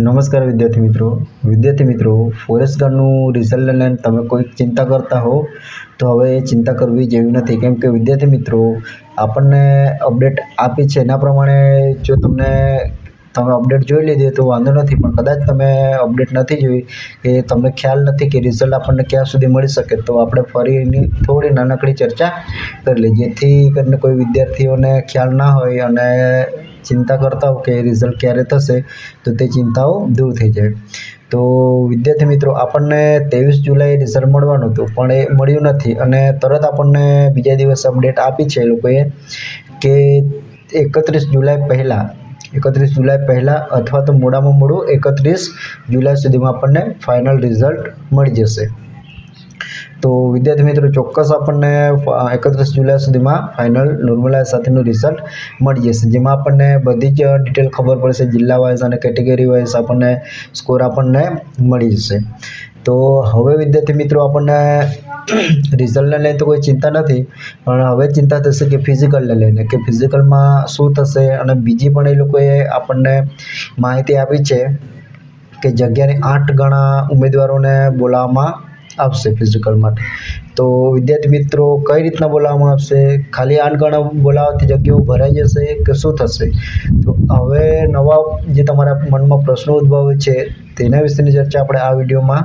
નમસ્કાર વિદ્યાર્થી મિત્રો ફોરેસ્ટ ગાર્ડનું રિઝલ્ટ લઈને તમે કોઈ ચિંતા કરતા હો તો હવે ચિંતા કરવી જેવી નથી, કેમ કે વિદ્યાર્થી મિત્રો આપણને અપડેટ આપી છે એના પ્રમાણે જો તમે અપડેટ જોઈ લીધી તો વાંધો નથી, પણ કદાચ તમે અપડેટ નથી જોઈ કે તમને ખ્યાલ નથી કે રિઝલ્ટ આપણને ક્યાં સુધી મળી શકે, તો આપણે ફરી એની થોડી નાનકડી ચર્ચા કરી લઈએ, જેથી કરીને કોઈ વિદ્યાર્થીઓને ખ્યાલ ના હોય અને ચિંતા કરતા હો કે રિઝલ્ટ ક્યારે થશે તો તે ચિંતાઓ દૂર થઈ જાય। તો વિદ્યાર્થી મિત્રો આપણને 23 જુલાઈ રિઝલ્ટ મળવાનું હતું, પણ એ મળ્યું નથી અને તરત આપણને બીજા દિવસે અપડેટ આપી છે એ લોકોએ કે 31 જુલાઈ પહેલાં અથવા તો મોડામાં મોડું 31 જુલાઈ સુધીમાં આપણને ફાઇનલ રિઝલ્ટ મળી જશે। તો વિદ્યાર્થી મિત્રો ચોક્કસ આપણને 31 જુલાઈ સુધીમાં ફાઇનલ નોર્મલાઇઝ સાથેનું રિઝલ્ટ મળી જશે, જેમાં આપણને બધી જ ડિટેલ ખબર પડશે, જિલ્લા વાઇઝ અને કેટેગરી વાઇઝ આપણને સ્કોર આપણને મળી જશે। તો હવે વિદ્યાર્થી મિત્રો આપણને રિઝલ્ટને લઈને તો કોઈ ચિંતા નથી, પણ હવે ચિંતા થશે કે ફિઝિકલને લઈને કે ફિઝિકલમાં શું થશે, અને બીજી પણ એ લોકોએ આપણને માહિતી આપી છે કે જગ્યાની 8 ગણા ઉમેદવારોને બોલાવવામાં આવશે ફિઝિકલ માટે। તો વિદ્યાર્થી મિત્રો કઈ રીતના બોલાવવામાં આવશે, ખાલી 8 ગણા બોલાવવાથી જગ્યાઓ ભરાઈ જશે કે શું થશે? તો હવે નવા જે તમારા મનમાં પ્રશ્નો ઉદ્ભવે છે તેના વિશેની ચર્ચા આપણે આ વિડીયોમાં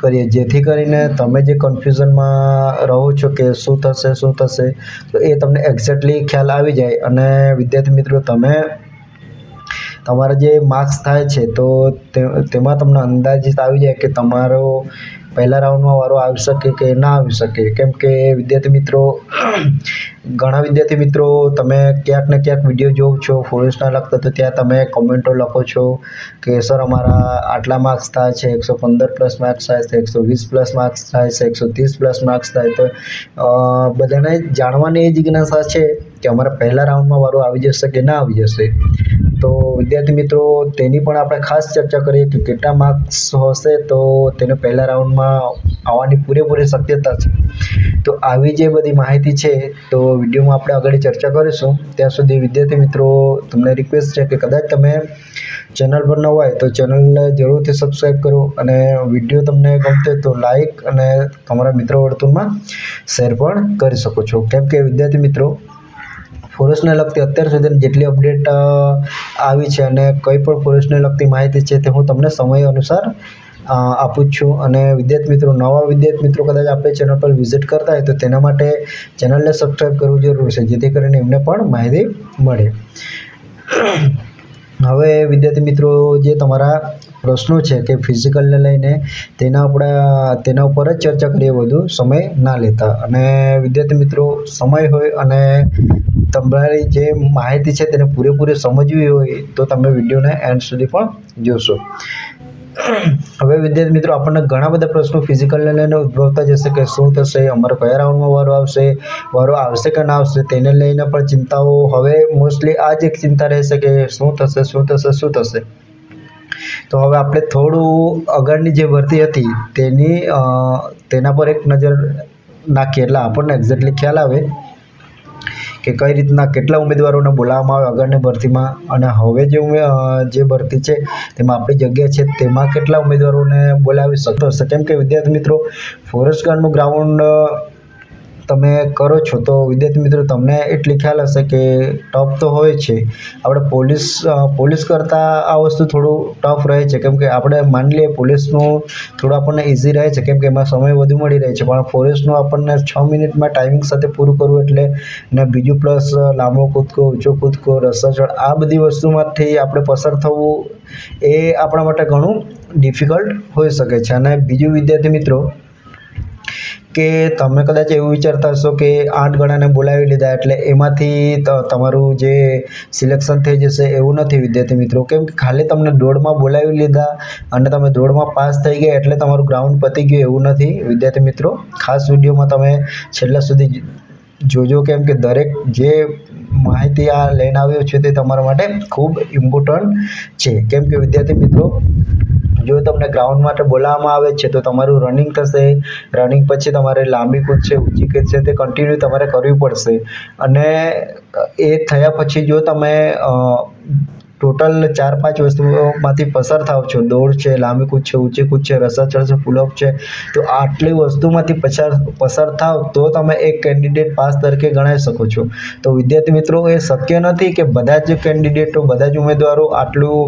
કરીએ, જેથી કરીને તમે જે કન્ફ્યુઝનમાં રહો છો કે શું થશે તો એ તમને એક્ઝેક્ટલી ખ્યાલ આવી જાય, અને વિદ્યાર્થી મિત્રો તમે તમારા જે માર્ક્સ થાય છે તો તેમાં તમને અંદાજિત આવી જાય કે તમારો પહેલા રાઉન્ડમાં વારો આવી શકે કે ના આવી શકે, કેમ કે ઘણા વિદ્યાર્થી મિત્રો તમે ક્યાંક ને ક્યાંક વિડીયો જોવો છો ફોરેસ્ટના લગતા, તો ત્યાં તમે કોમેન્ટો લખો છો કે સર અમારા આટલા માર્ક્સ થાય છે, 115+ માર્ક્સ થાય છે, 120+ માર્ક્સ થાય છે, 130+ માર્ક્સ થાય, તો બધાને જાણવાની એ જિજ્ઞાસા છે કે અમારા પહેલા રાઉન્ડમાં વારો આવી જશે કે ના આવી જશે। તો વિદ્યાર્થી મિત્રો તેની પણ આપણે ખાસ ચર્ચા કરીએ કે કેટલા માર્ક્સ હશે તો તેને પહેલા રાઉન્ડમાં આવવાની પૂરેપૂરી શક્યતા છે। તો આવી જે બધી માહિતી છે તો વિડીયોમાં આપણે આગળ ચર્ચા કરીશું। ત્યાં સુધી વિદ્યાર્થી મિત્રો તમને રિક્વેસ્ટ છે કે કદાચ તમે ચેનલ પર ન હોય તો ચેનલને જરૂરથી સબસ્ક્રાઈબ કરો, અને વિડીયો તમને ગમતો તો લાઈક અને તમારા મિત્રો વર્તુળમાં શેર પણ કરી શકો છો, કેમ કે વિદ્યાર્થી મિત્રો ફોરેસ્ટને લગતી અત્યાર સુધી જેટલી અપડેટ આવી છે અને કંઈ પણ ફોરેસ્ટને લગતી માહિતી છે તે હું તમને સમય અનુસાર આપું જ છું। અને નવા વિદ્યાર્થી મિત્રો કદાચ આપણે ચેનલ પર વિઝિટ કરતા હોય તો તેના માટે ચેનલને સબસ્ક્રાઈબ કરવું જરૂર છે, જેથી કરીને એમને પણ માહિતી મળે। હવે વિદ્યાર્થી મિત્રો જે તમારા પ્રશ્નો છે કે ફિઝિકલને લઈને તેના ઉપર જ ચર્ચા કરીએ, વધુ સમય ના લેતા। અને વિદ્યાર્થી મિત્રો સમય હોય અને તમારી જે માહિતી છે તેને પૂરેપૂરી સમજવી હોય તો તમે વિડીયોને એન્ડ સુધી પણ જોશો। હવે વિદ્યાર્થી મિત્રો આપણને ઘણા બધા પ્રશ્નો ફિઝિકલને લઈને ઉદ્ભવતા જશે કે શું થશે, અમારો કયા રાઉન્ડમાં વારો આવશે કે ના આવશે, તેને લઈને પણ ચિંતાઓ હવે મોસ્ટલી આ જ એક ચિંતા રહેશે કે શું થશે। તો હવે આપણે થોડું આગળની જે ભરતી હતી તેના પર એક નજર નાખીએ, એટલે આપણને એક્ઝેક્ટલી ખ્યાલ આવે કે કઈ રીતના કેટલા ઉમેદવારોને બોલાવવામાં આવે આગળની ભરતીમાં, અને હવે જે ભરતી છે તેમાં આપણી જગ્યા છે તેમાં કેટલા ઉમેદવારોને બોલાવી શકશે, કેમ કે વિદ્યાર્થી મિત્રો ફોરેસ્ટ ગાર્ડનું ગ્રાઉન્ડ તમે કરો છો તો વિદ્યાર્થી મિત્રો તમને એટલી ખ્યાલ હશે કે ટફ તો હોય છે। આપણે પોલીસ કરતાં આ વસ્તુ થોડું ટફ રહે છે, કેમ કે આપણે માની લઈએ પોલીસનું થોડું આપણને ઇઝી રહે છે કેમ કે એમાં સમય વધુ મળી રહે છે, પણ ફોરેસ્ટનું આપણને 6 મિનિટમાં ટાઈમિંગ સાથે પૂરું કરવું એટલે, ને બીજું પ્લસ લાંબો કૂદકો, ઊંચો કૂદકો, રસ્સાચડ, આ બધી વસ્તુમાંથી આપણે પસાર થવું એ આપણા માટે ઘણું ડિફિકલ્ટ હોઈ શકે છે। અને બીજું વિદ્યાર્થી મિત્રો કે તમે કદાચ એવું વિચારતા હશો કે 8 ગણાને બોલાવી લીધા એટલે એમાંથી તમારું જે સિલેક્શન થઈ જશે, એવું નથી વિદ્યાર્થી મિત્રો, કેમ કે ખાલી તમને દોડમાં બોલાવી લીધા અને તમે દોડમાં પાસ થઈ ગયા એટલે તમારું ગ્રાઉન્ડ પતી ગયું એવું નથી વિદ્યાર્થી મિત્રો। ખાસ વિડીયોમાં તમે છેલ્લા સુધી જોજો, કેમ કે દરેક જે માહિતી આ લઈને આવ્યો છે તે તમારા માટે ખૂબ ઇમ્પોર્ટન્ટ છે, કેમ કે વિદ્યાર્થી મિત્રો જો તમને ગ્રાઉન્ડ માટે બોલાવવામાં આવે છે તો તમારું રનિંગ થશે, રનિંગ પછી તમારે લાંબી કૂદ છે, ઊંચી કૂદ છે તે કન્ટિન્યુ તમારે કરવી પડશે, અને એ થયા પછી જો તમે ટોટલ 4-5 વસ્તુઓમાંથી પસાર થાવ છો, દોડ છે, લાંબી કૂદ છે, ઊંચી કૂદ છે, રસ્સા ચડ છે, પુલઅપ છે, તો આટલી વસ્તુમાંથી પસાર થાવ તો તમે એક કેન્ડિડેટ પાસ તરીકે ગણાઈ શકો છો. તો વિદ્યાર્થી મિત્રો, એ શક્ય નથી કે બધા જ કેન્ડિડેટો, બધા જ ઉમેદવારો આટલું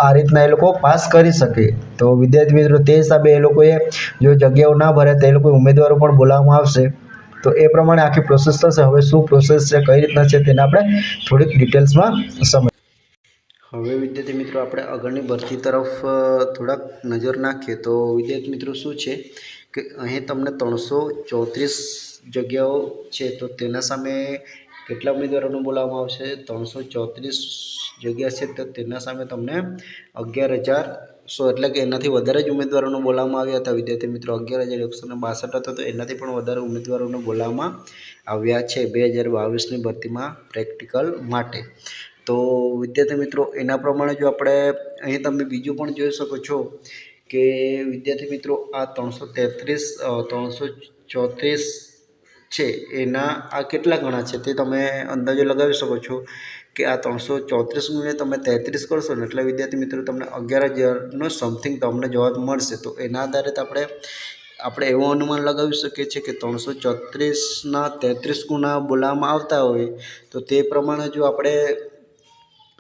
આ રીતના એ લોકો પાસ કરી શકે. તો વિદ્યાર્થી મિત્રો, તે હિસાબે એ લોકોએ જો જગ્યાઓ ના ભરે તો એ લોકો ઉમેદવારો પણ બોલાવવામાં આવશે. તો એ પ્રમાણે આખી પ્રોસેસ થશે. હવે શું પ્રોસેસ છે, કઈ રીતના છે, તેને આપણે થોડીક ડિટેલ્સમાં સમજ. હવે વિદ્યાર્થી મિત્રો, આપણે આગળની ભરતી તરફ થોડાક નજર નાખીએ. તો વિદ્યાર્થી મિત્રો, શું છે કે અહીં તમને 334 જગ્યાઓ છે. તો તેના સામે કેટલા ઉમેદવારોને બોલાવવામાં આવશે? 334 જગ્યા છે, તો તેના સામે તમને 11,100 એટલે કે એનાથી વધારે જ ઉમેદવારોને બોલાવવામાં આવ્યા હતા. વિદ્યાર્થી મિત્રો, 11,162 હતો, તો એનાથી પણ વધારે ઉમેદવારોને બોલાવવામાં આવ્યા છે 2022ની ભરતીમાં પ્રેક્ટિકલ માટે. તો વિદ્યાર્થી મિત્રો, એના પ્રમાણે જો આપણે અહીં તમે બીજું પણ જોઈ શકો છો કે વિદ્યાર્થી મિત્રો, આ 334 છે એના આ કેટલા ગણા છે તે તમે અંદાજો લગાવી શકો છો કે આ 334 ગુણ્યા તમે 33 કરશો ને એટલે વિદ્યાર્થી મિત્રો તમને 11,000નો સમથિંગ તમને જવાબ મળશે. તો એના આધારે આપણે એવું અનુમાન લગાવી શકીએ છીએ કે 334ના 33 ગુણા બોલાવવામાં આવતા હોય તો તે પ્રમાણે જો આપણે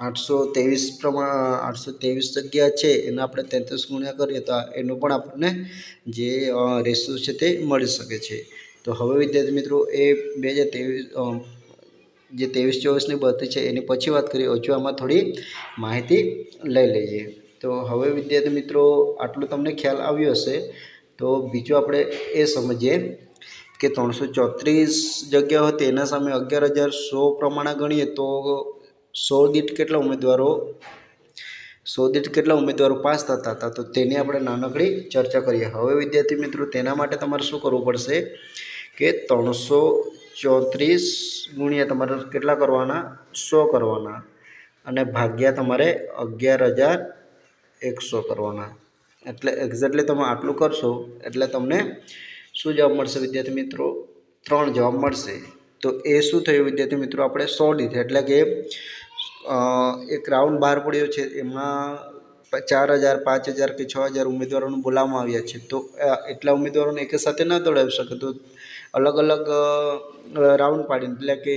823 જગ્યા છે એના આપણે 33 ગુણ્યા કરીએ તો એનું પણ આપણને જે રેશિયો છે તે મળી શકે છે. તો હવે વિદ્યાર્થી મિત્રો, એ 23-24ની ભરતી છે એની પછી વાત કરીએ. હજુ આમાં થોડી માહિતી લઈ લઈએ. તો હવે વિદ્યાર્થી મિત્રો, આટલું તમને ખ્યાલ આવ્યો હશે. તો બીજું આપણે એ સમજીએ કે 334 જગ્યાઓ હતી એના સામે 11,100 પ્રમાણે ગણીએ તો 100 દીઠ કેટલા ઉમેદવારો પાસ થતા હતા, તો તેની આપણે નાનકડી ચર્ચા કરીએ. હવે વિદ્યાર્થી મિત્રો, તેના માટે તમારે શું કરવું પડશે કે 334 ગુણ્યા તમારે કેટલા કરવાના? 100 કરવાના અને ભાગ્યા તમારે 11,100 કરવાના. એટલે એક્ઝેક્ટલી તમે આટલું કરશો એટલે તમને શું જવાબ મળશે વિદ્યાર્થી મિત્રો? 3 જવાબ મળશે. તો એ શું થયું વિદ્યાર્થી મિત્રો? આપણે 100 દીઠ એટલે કે એક રાઉન્ડ બહાર પડ્યો છે, એમાં 4,000, 5,000 કે 6,000 ઉમેદવારોને બોલાવવામાં આવ્યા છે. તો એટલા ઉમેદવારોને એક સાથે ન દોડાવી શકે, તો અલગ અલગ રાઉન્ડ પાડીને એટલે કે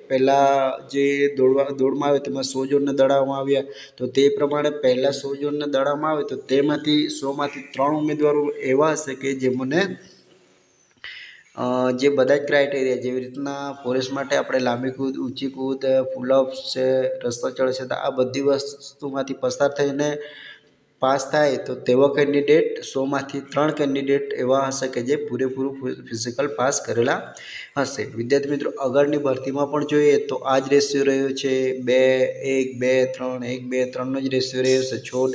પહેલાં જે દોડમાં આવે તેમાં 100 જણને દોડાવવામાં આવ્યા. તો તે પ્રમાણે પહેલાં 100 જણને દોડાવવામાં આવે તો તેમાંથી 100માંથી 3 ઉમેદવારો એવા હશે કે જેમને જે બધા જ ક્રાઇટેરિયા જેવી રીતના ફોરેસ્ટ માટે આપણે લાંબી કૂદ, ઊંચી કૂદ, પુલઅપ્સ છે, રસ્તા ચડ છે, તો આ બધી વસ્તુમાંથી પસાર થઈને પાસ થાય તો તેવા કેન્ડિડેટ 100માંથી 3 કેન્ડિડેટ એવા હશે કે જે પૂરેપૂરું ફિઝિકલ પાસ કરેલા હશે. વિદ્યાર્થી મિત્રો, આગળની ભરતીમાં પણ જોઈએ તો આ જ રેશિયો રહ્યો છે. 2-1-2-3, 1-2-3નો જ રેશિયો રહ્યો છે. છોડ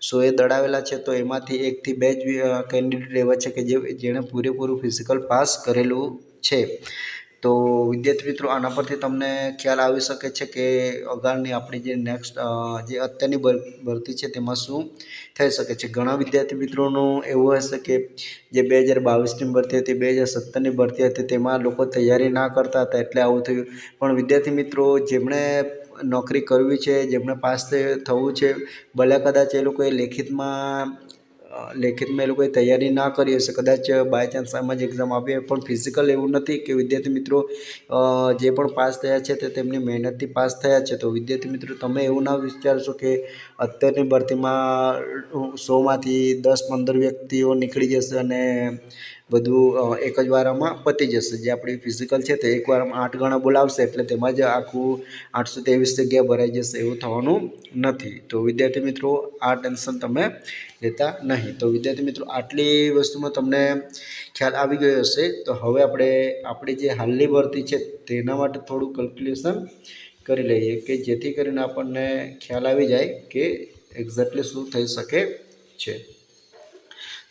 100એ દડાવેલા છે તો એમાંથી 1 થી 2 જ કેન્ડિડેટ એવા છે કે જેણે પૂરેપૂરું ફિઝિકલ પાસ કરેલું છે. તો વિદ્યાર્થી મિત્રો, આના પરથી તમને ખ્યાલ આવી શકે છે કે આગળની આપણી જે નેક્સ્ટ જે અત્યારની ભરતી છે તેમાં શું થઈ શકે છે. ઘણા વિદ્યાર્થી મિત્રોનું એવું હશે કે જે 2022ની ભરતી હતી, 2017ની ભરતી હતી, તેમાં લોકો તૈયારી ના કરતા હતા એટલે આવું થયું. પણ વિદ્યાર્થી મિત્રો, જેમણે નોકરી કરવી છે, જેમણે પાસ થવું છે, ભલે કદાચ એ લોકોએ લેખિતમાં એ લોકોએ તૈયારી ના કરી હશે, કદાચ બાય ચાન્સ આમાં જ એક્ઝામ આપી હોય, પણ ફિઝિકલ એવું નથી કે વિદ્યાર્થી મિત્રો જે પણ પાસ થયા છે તે તેમની મહેનતથી પાસ થયા છે. તો વિદ્યાર્થી મિત્રો, તમે એવું ના વિચારશો કે અત્યારની ભરતીમાં 100માંથી 10-15 વ્યક્તિઓ નીકળી જશે અને બધું એક જ વારમાં પતી જશે. જે આપણી ફિઝિકલ છે તે એક વારમાં 8 ગણા બોલાવશે એટલે તેમાં જ આખું 823 જગ્યા ભરાઈ જશે, એવું થવાનું નથી. તો વિદ્યાર્થી મિત્રો, આ ટેન્શન તમે લેતા નહીં. તો વિદ્યાર્થી મિત્રો, આટલી વસ્તુમાં તમને ખ્યાલ આવી ગયો હશે. તો હવે આપણે આપણી જે હાલની ભરતી છે તેના માટે થોડું કેલ્ક્યુલેશન કરી લઈએ કે જેથી કરીને આપણને ખ્યાલ આવી જાય કે એક્ઝેક્ટલી શું થઈ શકે છે.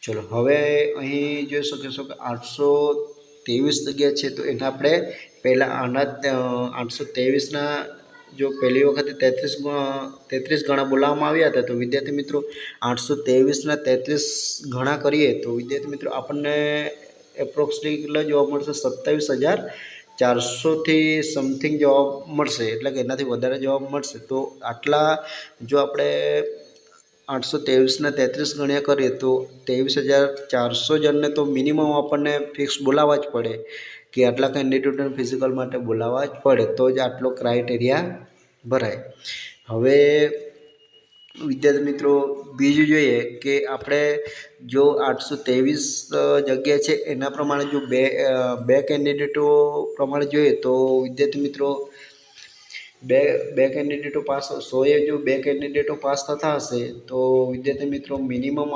ચલો, હવે અહીં જોઈ શકીશું કે 823 જગ્યા છે. તો એને આપણે પહેલાં આના 823ના જો પહેલી વખતે 33 ગણા બોલાવવામાં આવ્યા હતા તો વિદ્યાર્થી મિત્રો 823ના 33 ગણા કરીએ તો વિદ્યાર્થી મિત્રો આપણને એપ્રોક્સિમેટલી જોવા મળશે 27,400. 400થી સમથિંગ જવાબ મળશે, એટલે કે એનાથી વધારે જવાબ મળશે. તો આટલા જો આપણે 823ના 33 ગણ્યા કરીએ તો 23,400 જણને તો મિનિમમ આપણને ફિક્સ બોલાવવા જ પડે, કે આટલા કેન્ડિડેટોને ફિઝિકલ માટે બોલાવવા જ પડે, તો જ આટલો ક્રાઇટેરિયા ભરાય. હવે વિદ્યાર્થી મિત્રો બીજું જોઈએ કે આપણે જો 823 જગ્યા છે એના પ્રમાણે જો બે કેન્ડિડેટો પ્રમાણે જોઈએ તો વિદ્યાર્થી મિત્રો બે કેન્ડિડેટો પાસ, 100એ જો બે કેન્ડિડેટો પાસ થતા હશે તો વિદ્યાર્થી મિત્રો મિનિમમ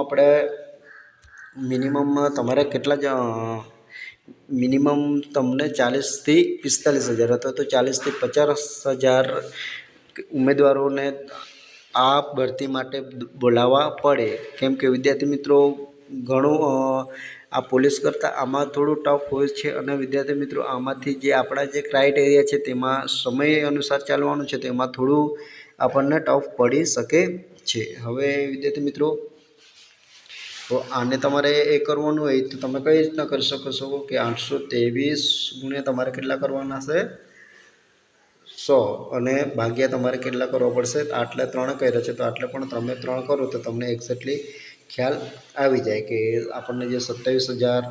તમારે કેટલા મિનિમમ તમને 40,000થી 45,000 અથવા તો 40,000થી 50,000 ઉમેદવારોને આ ભરતી માટે બોલાવવા પડે. કેમ કે વિદ્યાર્થી મિત્રો ઘણું આ પોલીસ કરતાં આમાં થોડું ટફ હોય છે, અને વિદ્યાર્થી મિત્રો આમાંથી જે આપણા જે ક્રાઇટેરિયા છે તેમાં સમય અનુસાર ચાલવાનું છે, તેમાં થોડું આપણને ટફ પડી શકે છે. હવે વિદ્યાર્થી મિત્રો તો આને તમારે એ કરવાનું હોય તો તમે કઈ રીતના કરી શકો છો કે 823 ગુણ્યા તમારે કેટલા કરવાના છે 100, અને ભાગ્યા તમારે કેટલા કરવા પડશે, આટલે 3 કર્યા છે તો આટલે પણ તમે 3 કરો તો તમને એક્ઝેક્ટલી ખ્યાલ આવી જાય કે આપણને જે 27,000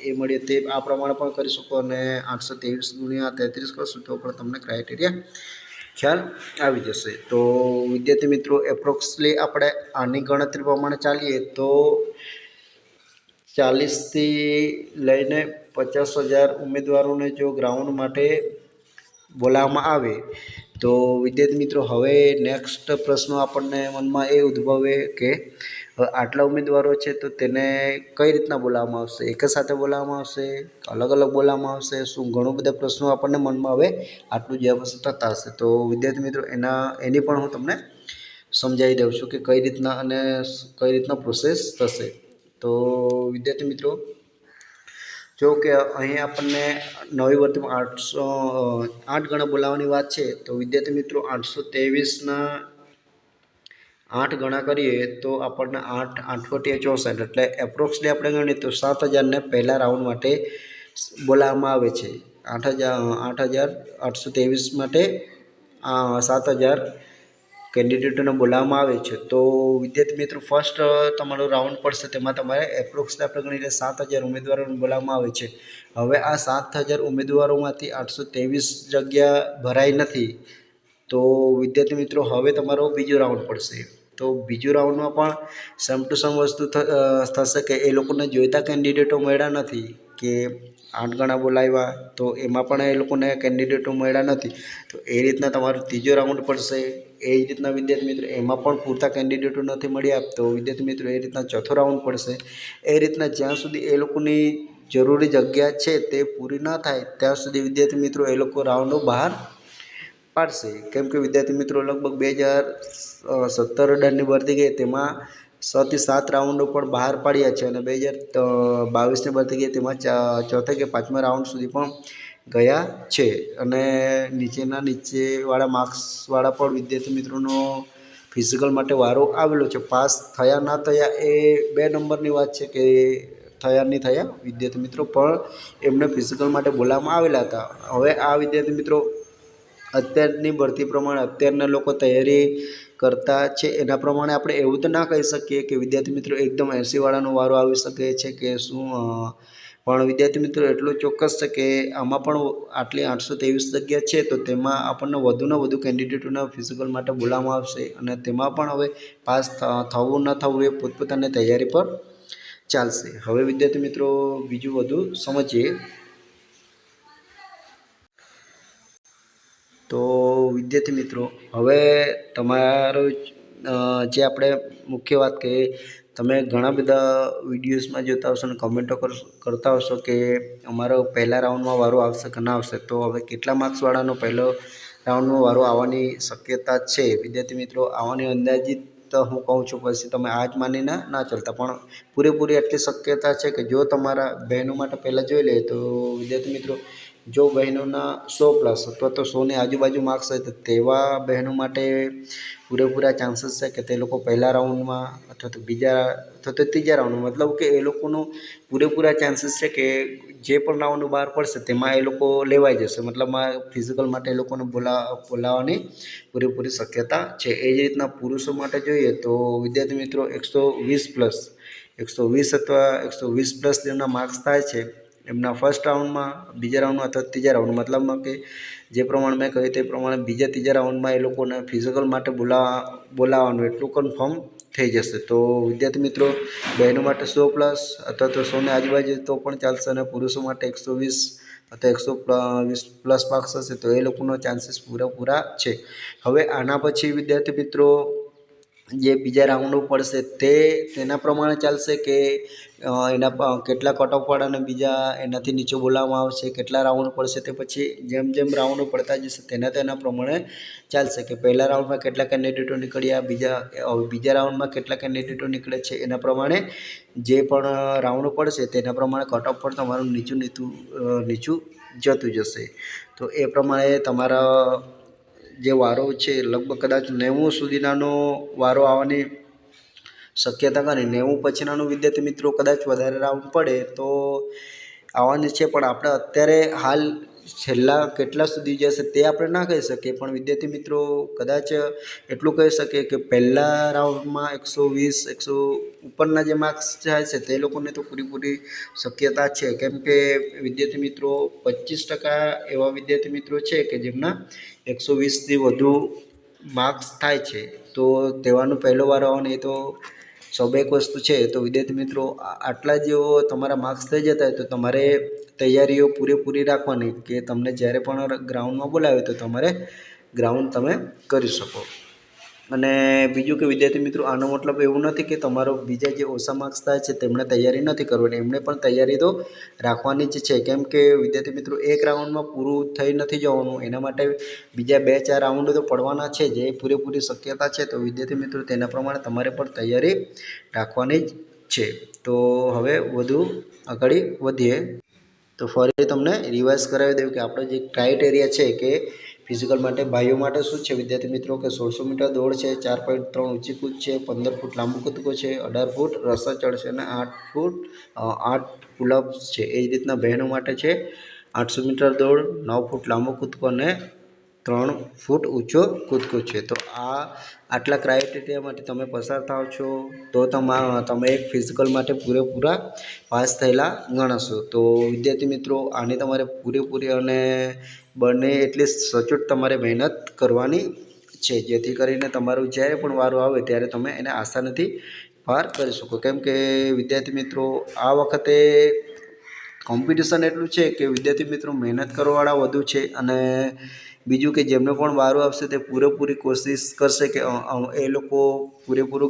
એ મળે તે આ પ્રમાણે પણ કરી શકો, અને 823 ગુણ્યા 33 કરશું તો પણ તમને ક્રાઇટેરિયા ખ્યાલ આવી જશે. તો વિદ્યાર્થી મિત્રો એપ્રોક્સલી આપણે આની ગણતરી પ્રમાણે ચાલીએ તો 40થી લઈને 50,000 ઉમેદવારોને જો ગ્રાઉન્ડ માટે બોલાવવામાં આવે તો વિદ્યાર્થી મિત્રો હવે નેક્સ્ટ પ્રશ્નો આપણને મનમાં એ ઉદ્ભવે કે આટલા ઉમેદવારો છે તો તેને કઈ રીતના બોલાવવામાં આવશે, એક જ સાથે બોલાવવામાં આવશે, અલગ અલગ બોલાવવામાં આવશે, શું ઘણું બધા પ્રશ્નો આપણને મનમાં હવે આટલું જ થતા હશે. તો વિદ્યાર્થી મિત્રો એની પણ હું તમને સમજાવી દઉં છું કે કઈ રીતના અને કઈ રીતના પ્રોસેસ થશે. તો વિદ્યાર્થી મિત્રો જો કે અહીં આપણને નવી ભરતીમાં 8 ગણા બોલાવવાની વાત છે, તો વિદ્યાર્થી મિત્રો 823ના 8 ગણા કરીએ તો આપણને 8 8 એટલે એપ્રોક્સલી આપણે ગણીએ તો 7,000ને પહેલા રાઉન્ડ માટે બોલાવવામાં આવે છે. 8,823 માટે 7,000 કેન્ડિડેટોને બોલાવવામાં આવે છે. તો વિદ્યાર્થી મિત્રો ફર્સ્ટ તમારો રાઉન્ડ પડશે તેમાં તમારે એપ્રોક્સલી આપણે ગણી લઈએ 7,000 ઉમેદવારોને બોલાવવામાં આવે છે. હવે આ 7,000 ઉમેદવારોમાંથી 823 જગ્યા ભરાઈ નથી, તો વિદ્યાર્થી મિત્રો હવે તમારો બીજો રાઉન્ડ પડશે. તો બીજું રાઉન્ડમાં પણ સેમ ટુ સેમ વસ્તુ થશે કે એ લોકોને જોઈતા કેન્ડિડેટો મળ્યા નથી, કે 8 ગણા બોલાવ્યા તો એમાં પણ એ લોકોને કેન્ડિડેટો મળ્યા નથી, તો એ રીતના તમારો ત્રીજો રાઉન્ડ પડશે. એ જ રીતના વિદ્યાર્થી મિત્રો એમાં પણ પૂરતા કેન્ડિડેટો નથી મળ્યા તો વિદ્યાર્થી મિત્રો એ રીતના ચોથો રાઉન્ડ પડશે. એ રીતના જ્યાં સુધી એ લોકોની જરૂરી જગ્યા છે તે પૂરી ન થાય ત્યાં સુધી વિદ્યાર્થી મિત્રો એ લોકો રાઉન્ડો બહાર પાડશે. કેમ કે વિદ્યાર્થી મિત્રો લગભગ 2017 ભરતી ગઈ તેમાં 6 થી 7 રાઉન્ડો પણ બહાર પાડ્યા છે, અને 2022ની ભરતી ગઈ તેમાં ચોથા કે 5મા રાઉન્ડ સુધી પણ ગયા છે, અને નીચેવાળા માર્ક્સવાળા પણ વિદ્યાર્થી મિત્રોનો ફિઝિકલ માટે વારો આવેલો છે. પાસ થયા ના થયા એ 2 નંબરની વાત છે, કે થયા નહીં થયા વિદ્યાર્થી મિત્રો, પણ એમને ફિઝિકલ માટે બોલાવવામાં આવેલા હતા. હવે આ વિદ્યાર્થી મિત્રો અત્યારની ભરતી પ્રમાણે અત્યારના લોકો તૈયારી કરતા છે એના પ્રમાણે આપણે એવું તો ના કહી શકીએ કે વિદ્યાર્થી મિત્રો એકદમ 80વાળાનો વારો આવી શકે છે કે શું, પણ વિદ્યાર્થી મિત્રો એટલું ચોક્કસ છે કે આમાં પણ આટલી 823 જગ્યા છે તો તેમાં આપણને વધુને વધુ કેન્ડિડેટોના ફિઝિકલ માટે બોલાવવામાં આવશે, અને તેમાં પણ હવે પાસ થવું ન થવું એ પોતપોતાની તૈયારી પર ચાલશે. હવે વિદ્યાર્થી મિત્રો બીજું વધુ સમજીએ. તો વિદ્યાર્થી મિત્રો હવે તમારું જે આપણે મુખ્ય વાત કહીએ, તમે ઘણા બધા વિડીયોઝમાં જોતા હશો અને કમેન્ટો કરતા હશો કે અમારો પહેલા રાઉન્ડમાં વારો આવશે કે ના આવશે. તો હવે કેટલા માર્ક્સવાળાનો પહેલો રાઉન્ડમાં વારો આવવાની શક્યતા છે વિદ્યાર્થી મિત્રો, આવવાની અંદાજિત હું કહું છું, પછી તમે આ જ માનીને ના ચાલતા, પણ પૂરેપૂરી એટલી શક્યતા છે કે જો તમારા બહેનો માટે પહેલાં જોઈ લે તો વિદ્યાર્થી મિત્રો જો બહેનોના 100+ અથવા તો 100ની આજુબાજુ માર્ક્સ હોય તો તેવા બહેનો માટે પૂરેપૂરા ચાન્સીસ છે કે તે લોકો પહેલા રાઉન્ડમાં અથવા તો બીજા અથવા તો ત્રીજા રાઉન્ડમાં, મતલબ કે એ લોકોનું પૂરેપૂરા ચાન્સીસ છે કે જે પણ રાઉન્ડ બહાર પડશે તેમાં એ લોકો લેવાઈ જશે, મતલબમાં ફિઝિકલ માટે એ લોકોને બોલાવવાની પૂરેપૂરી શક્યતા છે. એ જ રીતના પુરુષો માટે જોઈએ તો વિદ્યાર્થી મિત્રો 120 અથવા 120+ જેમના માર્ક્સ થાય છે એમના ફર્સ્ટ રાઉન્ડમાં, બીજા રાઉન્ડમાં અથવા ત્રીજા રાઉન્ડમાં, મતલબમાં કે જે પ્રમાણે મેં કહ્યું તે પ્રમાણે બીજા ત્રીજા રાઉન્ડમાં એ લોકોને ફિઝિકલ માટે બોલાવવાનું એટલું કન્ફર્મ થઈ જશે. તો વિદ્યાર્થી મિત્રો બહેનો માટે 100+ અથવા તો 100ની આજુબાજુ તો પણ ચાલશે, અને પુરુષો માટે 120 અથવા 120+ માર્ક્સ હશે તો એ લોકોનો ચાન્સીસ પૂરેપૂરા છે. હવે આના પછી વિદ્યાર્થી મિત્રો જે બીજા રાઉન્ડો પડશે તેના પ્રમાણે ચાલશે કે એના કેટલા કટ ઓફ વાળાને બીજા એનાથી નીચે બોલાવવામાં આવશે, કેટલા રાઉન્ડ પડશે તે પછી જેમ જેમ રાઉન્ડો પડતા જશે તેના પ્રમાણે ચાલશે કે પહેલા રાઉન્ડમાં કેટલા કેન્ડિડેટો નીકળ્યા, બીજા રાઉન્ડમાં કેટલા કેન્ડિડેટો નીકળે છે, એના પ્રમાણે જે પણ રાઉન્ડ પડશે તેના પ્રમાણે કટ ઓફ પર તમારું નીચું જતું જશે. તો એ પ્રમાણે તમારા જે વારો છે લગભગ કદાચ 90 સુધીનાનો વારો આવવાની શક્યતા કરી, 90 પછીનાનો વિદ્યાર્થી મિત્રો કદાચ વધારે રાઉન્ડ પડે તો આવવાની છે, પણ આપણે અત્યારે હાલ છેલ્લા કેટલા સુધી જશે તે આપણે ના કહી શકીએ, પણ વિદ્યાર્થી મિત્રો કદાચ એટલું કહી શકીએ કે પહેલા રાઉન્ડમાં 120 ઉપરના જે માર્ક્સ જાય છે તે લોકોને તો પૂરેપૂરી શક્યતા છે, કેમ કે વિદ્યાર્થી મિત્રો 25% એવા વિદ્યાર્થી મિત્રો છે કે જેમના 120થી વધુ માર્ક્સ થાય છે. તો તેવાનો પહેલો વાર આવવાનો એ તો સ્વાભાવિક વસ્તુ છે. તો વિદ્યાર્થી મિત્રો આટલા જેવો તમારા માર્ક્સ થઈ જતા હોય તો તમારે તૈયારીઓ પૂરેપૂરી રાખવાની કે તમને જ્યારે પણ ગ્રાઉન્ડમાં બોલાવે તો તમારે ગ્રાઉન્ડ તમે કરી શકો. અને બીજું કે વિદ્યાર્થી મિત્રો આનો મતલબ એવું નથી કે તમારો બીજા જે ઓછા માર્ક્સ થાય છે તેમણે તૈયારી નથી કરવાની, એમણે પણ તૈયારી તો રાખવાની જ છે, કેમ કે વિદ્યાર્થી મિત્રો એક રાઉન્ડમાં પૂરું થઈ નથી જવાનું, એના માટે બીજા 2-4 રાઉન્ડ તો પડવાના છે જે પૂરેપૂરી શક્યતા છે. તો વિદ્યાર્થી મિત્રો તેના પ્રમાણે તમારે પણ તૈયારી રાખવાની જ છે. તો હવે વધુ આગળ વધીએ તો ફરી તમને રિવાઇઝ કરાવી દઉં કે આપણો જે ક્રાઇટેરિયા છે કે ફિઝિકલ માટે ભાઈઓ માટે શું છે વિદ્યાર્થી મિત્રો કે 1600 મીટર દોડ છે, 4.3 ઊંચી કૂદ છે, 15 ફૂટ લાંબુ કૂદકો છે, 18 ફૂટ રસ્સા ચડ છે અને 8 પુલઅપ્સ છે. એ જ રીતના બહેનો માટે છે 800 મીટર દોડ, 9 ફૂટ લાંબો કૂદકો અને 3 ફૂટ ઊંચો કૂદકો છે. તો આટલા ક્રાઇટેરિયા માટે તમે પસાર થાવ છો તો તમે એક ફિઝિકલ માટે પૂરેપૂરા પાસ થયેલા ગણાશો. તો વિદ્યાર્થી મિત્રો આની તમારે પૂરેપૂરી અને બંને એટલી સચોટ તમારે મહેનત કરવાની છે, જેથી કરીને તમારું જ્યારે પણ વારો આવે ત્યારે તમે એને આસાનીથી પાર કરી શકો. કેમ કે વિદ્યાર્થી મિત્રો આ વખતે કોમ્પિટિશન એટલું છે કે વિદ્યાર્થી મિત્રો મહેનત કરવાવાળા વધુ છે, અને બીજું કે જેમને પણ વારો આવશે તે પૂરેપૂરી કોશિશ કરશે કે એ લોકો પૂરેપૂરું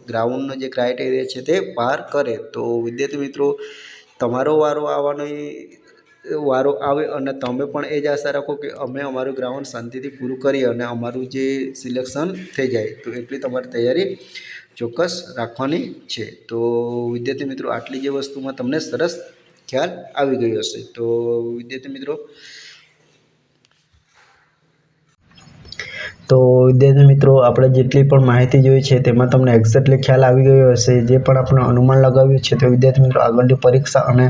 ગ્રાઉન્ડનો જે ક્રાઇટેરિયા છે તે પાર કરે. તો વિદ્યાર્થી મિત્રો તમારો વારો આવે અને તમે પણ એ જ આશા રાખો કે અમે અમારું ગ્રાઉન્ડ શાંતિથી પૂરું કરીએ અને અમારું જે સિલેક્શન થઈ જાય, તો એટલી તમારી તૈયારી ચોક્કસ રાખવાની છે. તો વિદ્યાર્થી મિત્રો આટલી જે વસ્તુમાં તમને સરસ ખ્યાલ આવી ગયો હશે. તો વિદ્યાર્થી મિત્રો આપણે જેટલી પણ માહિતી જોઈ છે તેમાં તમને એક્ઝેક્ટલી ખ્યાલ આવી ગયો હશે. જે પણ આપણે અનુમાન લગાવ્યું છે તો વિદ્યાર્થી મિત્રો આગળની પરીક્ષા અને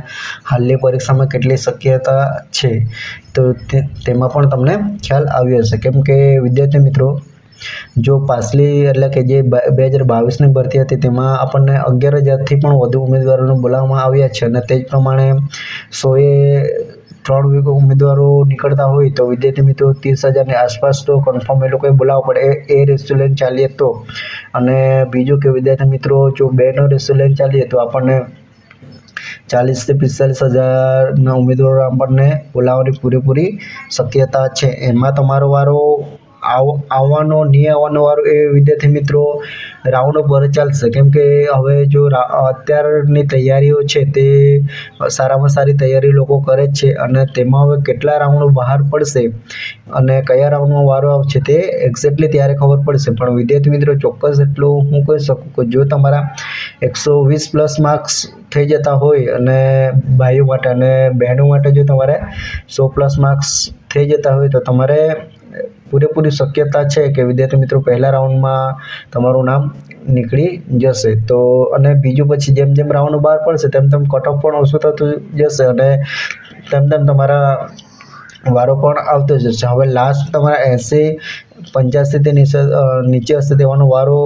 હાલની પરીક્ષામાં કેટલી શક્યતા છે તો તેમાં પણ તમને ખ્યાલ આવ્યો હશે. કેમ કે વિદ્યાર્થી મિત્રો જો પાછલી એટલે કે જે 2022ની ભરતી હતી તેમાં આપણને 11,000થી પણ વધુ ઉમેદવારોને બોલાવવામાં આવ્યા છે, અને તે જ પ્રમાણે 103 ઉમેદવારો નીકળતા હોય તો વિદ્યાર્થી મિત્રો 30,000ની આસપાસ તો કન્ફર્મ એ લોકોએ બોલાવવા પડે એ રેશિયો લઈને ચાલીએ તો. અને બીજું કે વિદ્યાર્થી મિત્રો જો 2નો રેશિયો લઈને ચાલીએ તો આપણને 40,000થી 45,000ના ઉમેદવારો આપણને બોલાવવાની પૂરેપૂરી શક્યતા છે. એમાં તમારો વારો આવવાનો નહીં આવવાનો વારો એ વિદ્યાર્થી મિત્રો રાઉન્ડ પર ચાલશે. કેમ કે હવે જો અત્યારની તૈયારીઓ છે તે સારામાં સારી તૈયારી લોકો કરે જ છે, અને તેમાં હવે કેટલા રાઉન્ડો બહાર પડશે અને કયા રાઉન્ડમાં વારો આવશે તે એક્ઝેક્ટલી ત્યારે ખબર પડશે. પણ વિદ્યાર્થી મિત્રો ચોક્કસ એટલું હું કહી શકું કે જો તમારા 120 પ્લસ માર્ક્સ થઈ જતા હોય અને ભાઈઓ માટે, અને બહેનો માટે જો તમારે 100 પ્લસ માર્ક્સ થઈ જતા હોય તો તમારે પૂરેપૂરી શક્યતા છે કે વિદ્યાર્થી મિત્રો પહેલા રાઉન્ડમાં તમારું નામ નીકળી જશે. તો અને બીજું પછી જેમ જેમ રાઉન્ડ બહાર પડશે તેમ તેમ કટ ઓફ પણ ઓછું થતું જશે અને તેમ તેમ તમારા વારો પણ આવતો જશે. હવે લાસ્ટ તમારા 80-85 નીચે હશે તેવાનો વારો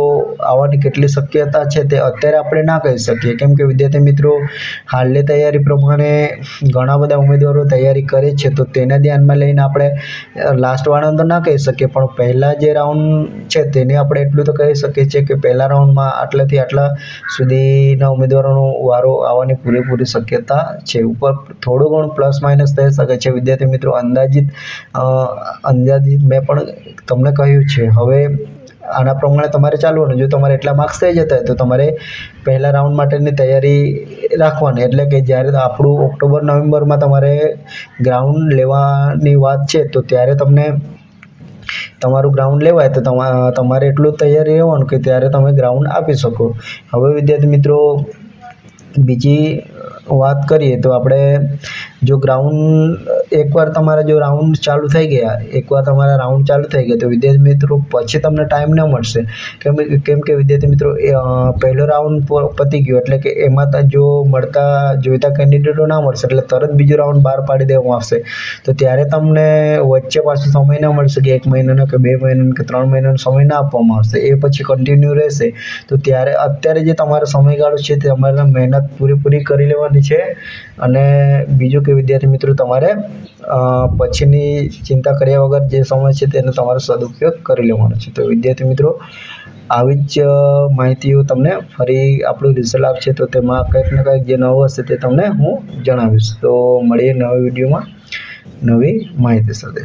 આવવાની કેટલી શક્યતા છે તે અત્યારે આપણે ના કહી શકીએ. કેમ કે વિદ્યાર્થી મિત્રો હાલની તૈયારી પ્રમાણે ઘણા બધા ઉમેદવારો તૈયારી કરે છે, તો તેને ધ્યાનમાં લઈને આપણે લાસ્ટ વાળાનું તો ના કહી શકીએ, પણ પહેલા જે રાઉન્ડ છે તેને આપણે એટલું તો કહી શકીએ છીએ કે પહેલા રાઉન્ડમાં આટલાથી આટલા સુધીના ઉમેદવારોનો વારો આવવાની પૂરેપૂરી શક્યતા છે. ઉપર થોડું ઘણું પ્લસ માઇનસ થઈ શકે છે વિદ્યાર્થી મિત્રો, અંદાજિત મેં પણ તમને કહ્યું છે. હવે આના પ્રમાણે તમારે ચાલવાનું. જો તમારે એટલા માર્ક્સ થઈ જતા હોય તો તમારે પહેલા રાઉન્ડ માટેની તૈયારી રાખવાની. એટલે કે જ્યારે આપણું ઓક્ટોબર-નવેમ્બરમાં તમારે ગ્રાઉન્ડ લેવાની વાત છે, તો ત્યારે તમને તમારું ગ્રાઉન્ડ લેવાય તો તમારે એટલું તૈયારી રહેવાનું કે ત્યારે તમે ગ્રાઉન્ડ આપી શકો. હવે વિદ્યાર્થી મિત્રો બીજી વાત કરીએ તો આપણે જો ગ્રાઉન્ડ એકવાર તમારા જો રાઉન્ડ ચાલુ થઈ ગયા તો વિદ્યાર્થી મિત્રો પછી તમને ટાઈમ ન મળશે. કેમ કે વિદ્યાર્થી મિત્રો પહેલો રાઉન્ડ પતી ગયો એટલે કે એમાં જો જોઈતા કેન્ડિડેટો ના મળશે એટલે તરત બીજો રાઉન્ડ બહાર પાડી દેવામાં આવશે. તો ત્યારે તમને વચ્ચે પાછો સમય ન મળશે કે 1 મહિનાનો કે 2 મહિનાનો કે 3 મહિનાનો સમય ના આપવામાં આવશે, એ પછી કન્ટિન્યુ રહેશે. તો ત્યારે અત્યારે જે તમારો સમયગાળો છે તે તમારે મહેનત પૂરી કરી લેવાની છે. અને બીજું કે વિદ્યાર્થી મિત્રો તમારે પછીની ચિંતા કર્યા વગર જે સમય છે તેનો તમારો સદુપયોગ કરી લેવાનો છે. તો વિદ્યાર્થી મિત્રો આવી જ માહિતીઓ તમને ફરી આપણું રિઝલ્ટ આપશે તો તેમાં કંઈક ને કંઈક જે નવું હશે તે તમને હું જણાવીશ. તો મળીએ નવા વિડીયોમાં નવી માહિતી સાથે.